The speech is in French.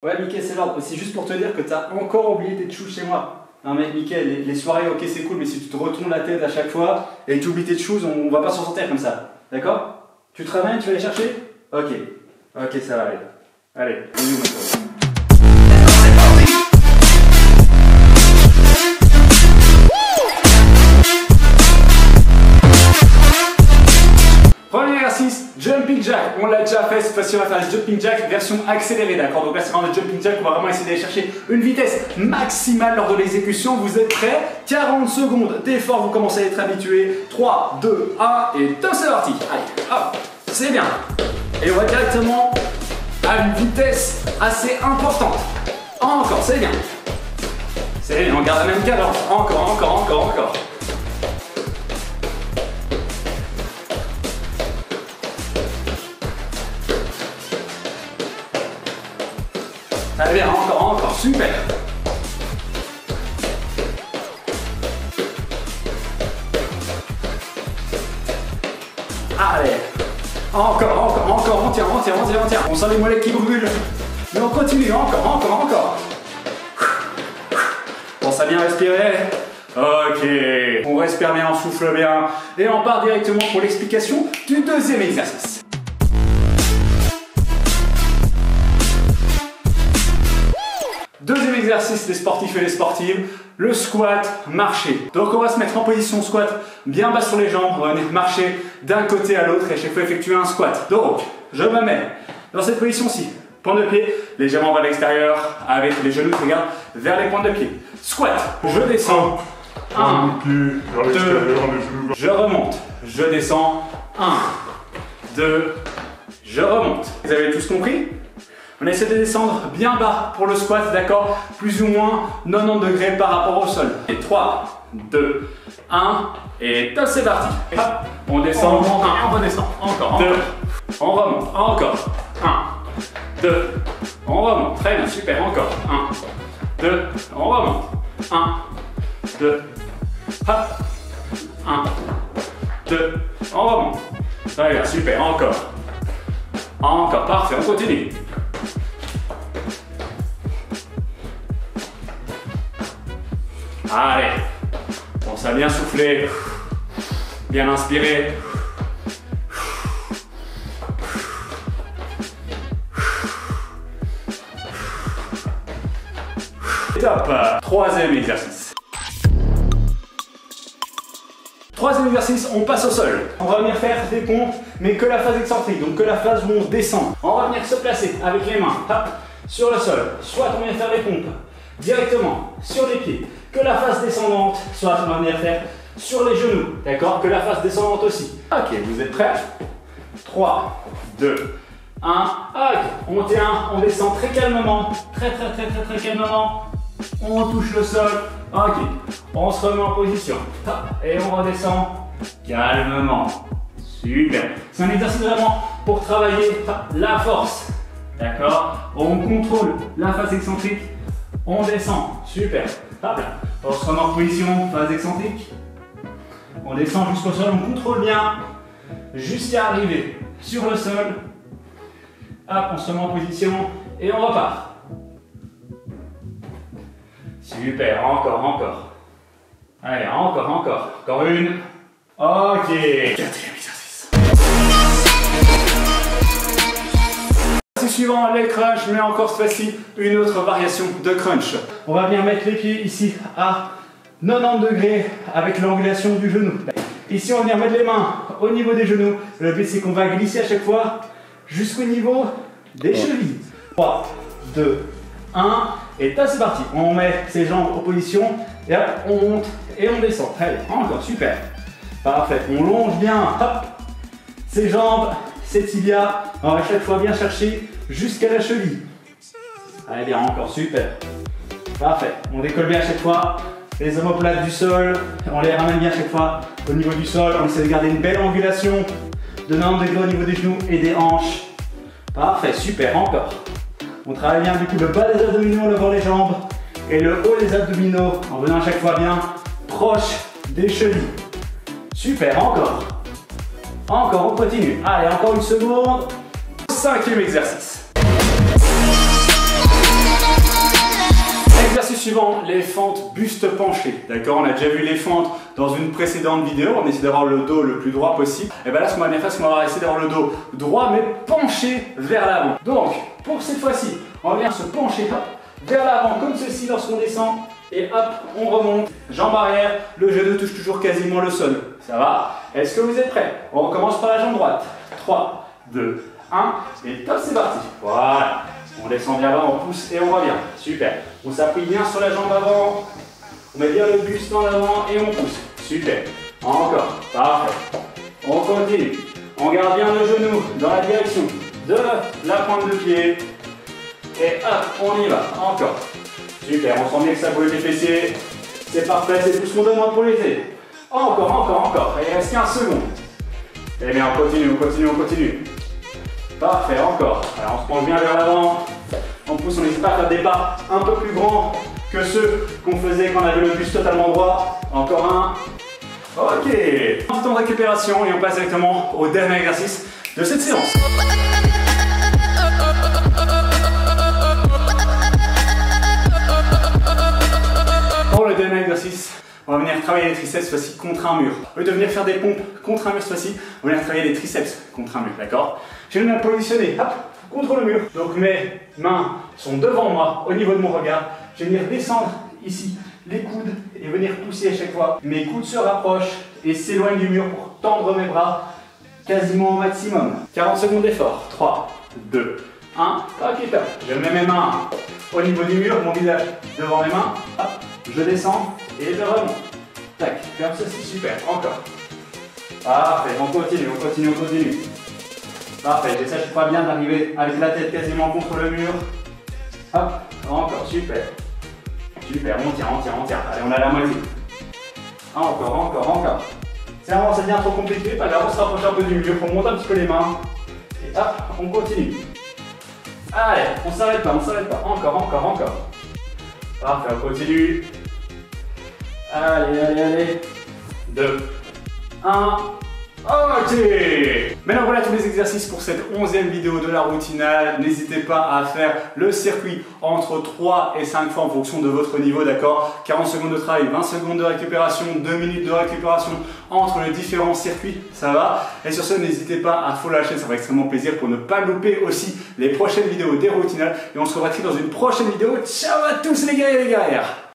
Ouais, Mickaël, c'est l'ordre. C'est juste pour te dire que t'as encore oublié tes tchous chez moi. Non, mais Mickaël, les soirées, ok, c'est cool, mais si tu te retournes la tête à chaque fois et que tu oublies tes tchous, on va pas s'en sortir comme ça. D'accord? Tu te ramènes, tu vas les chercher? Ok. Ok, ça va aller. Allez, bisous maintenant. Premier exercice, jumping jack. On l'a déjà fait, cette fois-ci on va faire le jumping jack version accélérée, d'accord? Donc là c'est vraiment le jumping jack, on va vraiment essayer d'aller chercher une vitesse maximale lors de l'exécution. Vous êtes prêts? 40 secondes d'effort, vous commencez à être habitué. 3, 2, 1 et top, c'est parti. Allez, hop, c'est bien. Et on va directement à une vitesse assez importante. Encore, c'est bien. C'est bien, on garde la même cadence. Encore. Très bien, encore, super. Allez, encore, on tient. On sent les mollets qui brûlent. Mais on continue, encore. Pense à bien respirer. Ok, on respire bien, on souffle bien. Et on part directement pour l'explication du deuxième exercice. Deuxième exercice des sportifs et des sportives, le squat marché. Donc on va se mettre en position squat, bien bas sur les jambes, on va venir marcher d'un côté à l'autre et à chaque fois effectuer un squat. Donc, je me mets dans cette position-ci, pointe de pied, légèrement vers l'extérieur, avec les genoux, regarde, vers les pointes de pied. Squat, je descends, 1, 2, je remonte, je descends, 1, 2, je remonte. Vous avez tous compris? On essaie de descendre bien bas pour le squat, d'accord? Plus ou moins 90 degrés par rapport au sol. Et 3, 2, 1, et top, c'est parti. Hop, on descend, on redescend, encore, 2, on remonte, encore, 1, 2, on remonte, très bien, super, encore, 1, 2, on remonte, 1, 2, hop, 1, 2, on remonte, très bien, super, encore, parfait, on continue. Allez, pense à bien souffler, bien inspirer. Top, troisième exercice. Troisième exercice, on passe au sol. On va venir faire des pompes, mais que la phase excentrique, donc que la phase où on descend. On va venir se placer avec les mains, hop, sur le sol. Soit on vient faire des pompes directement sur les pieds, que la phase descendante, soit on va venir faire sur les genoux, d'accord? Que la phase descendante aussi. Ok, vous êtes prêts? 3, 2, 1, ok, on tient, on descend très calmement, très calmement, on touche le sol, ok, on se remet en position, et on redescend calmement, super. C'est un exercice vraiment pour travailler la force, d'accord? On contrôle la phase excentrique, on descend, super. Hop là. On se remet en position, phase excentrique. On descend jusqu'au sol, on contrôle bien jusqu'à arriver sur le sol. Hop, on se remet en position et on repart. Super, encore. Allez, encore une. Ok. Quatrième exercice. Suivant les crunchs, mais encore cette fois-ci une autre variation de crunch. On va venir mettre les pieds ici à 90 degrés avec l'angulation du genou. Ici on va venir mettre les mains au niveau des genoux. Le but c'est qu'on va glisser à chaque fois jusqu'au niveau des chevilles. 3, 2, 1 et top, c'est parti. On met ses jambes en position et hop, on monte et on descend. Très bien, encore, super. Parfait, on longe bien, hop, ses jambes, ses tibias. On va à chaque fois bien chercher jusqu'à la cheville. Allez bien, encore, super. Parfait, on décolle bien à chaque fois les omoplates du sol, on les ramène bien à chaque fois au niveau du sol, on essaie de garder une belle angulation de 90 degrés au niveau des genoux et des hanches. Parfait, super, encore. On travaille bien du coup le bas des abdominaux en levant les jambes et le haut des abdominaux en venant à chaque fois bien proche des chevilles. Super, encore, on continue. Allez, encore une seconde. Cinquième exercice. suivant les fentes buste penché. D'accord, on a déjà vu les fentes dans une précédente vidéo, on essaie d'avoir le dos le plus droit possible. Et bien là, ce qu'on va bien faire, c'est qu'on va essayer d'avoir le dos droit mais penché vers l'avant. Donc, pour cette fois-ci, on vient se pencher hop, vers l'avant comme ceci lorsqu'on descend. Et hop, on remonte, jambe arrière, le genou touche toujours quasiment le sol. Ça va? Est-ce que vous êtes prêts? On recommence par la jambe droite. 3, 2, 1, et top, c'est parti. Voilà. On descend bien bas, on pousse et on revient. Super. On s'appuie bien sur la jambe avant. On met bien le buste en avant et on pousse. Super. Encore. Parfait. On continue. On garde bien le genou dans la direction de la pointe de pied. Et hop, on y va. Encore. Super. On sent bien que ça bouge les fessiers. C'est parfait. C'est tout ce qu'on demande pour l'été. Encore. Et il reste 15 secondes. Eh bien, on continue. Parfait, encore. Alors on se penche bien vers l'avant. On pousse, on n'hésite pas à faire des pas un peu plus grands que ceux qu'on faisait quand on avait le buste totalement droit. Encore un. Ok. Un petit temps de récupération et on passe directement au dernier exercice de cette séance. Pour le dernier exercice, on va venir travailler les triceps cette fois-ci contre un mur. Au lieu de venir faire des pompes contre un mur cette fois-ci, on va venir travailler les triceps contre un mur, d'accord? Je vais me positionner, hop, contre le mur. Donc mes mains sont devant moi, au niveau de mon regard. Je vais venir descendre ici les coudes et venir pousser à chaque fois. Mes coudes se rapprochent et s'éloignent du mur pour tendre mes bras quasiment au maximum. 40 secondes d'effort. 3, 2, 1. Ok, top. Je mets mes mains au niveau du mur, mon visage devant mes mains. Hop, je descends et je remonte. Tac, comme ceci, super. Encore. Parfait, on continue. Parfait, j'essaie chaque fois bien d'arriver avec la tête quasiment contre le mur. Hop, encore, super. Super, on tient. Allez, on a la moitié. Encore. C'est vraiment, ça devient trop compliqué, pas grave, on se rapproche un peu du mur, on monte un petit peu les mains. Et hop, on continue. Allez, on s'arrête pas. Encore. Parfait, on continue. Allez. 2, 1. Ok. Maintenant voilà tous les exercices pour cette 11e vidéo de la routinale. N'hésitez pas à faire le circuit entre 3 et 5 fois en fonction de votre niveau, d'accord? 40 secondes de travail, 20 secondes de récupération, 2 minutes de récupération entre les différents circuits, ça va? Et sur ce, n'hésitez pas à follow la chaîne, ça fera extrêmement plaisir pour ne pas louper aussi les prochaines vidéos des routinales. Et on se retrouve dans une prochaine vidéo. Ciao à tous les gars et les guerrières!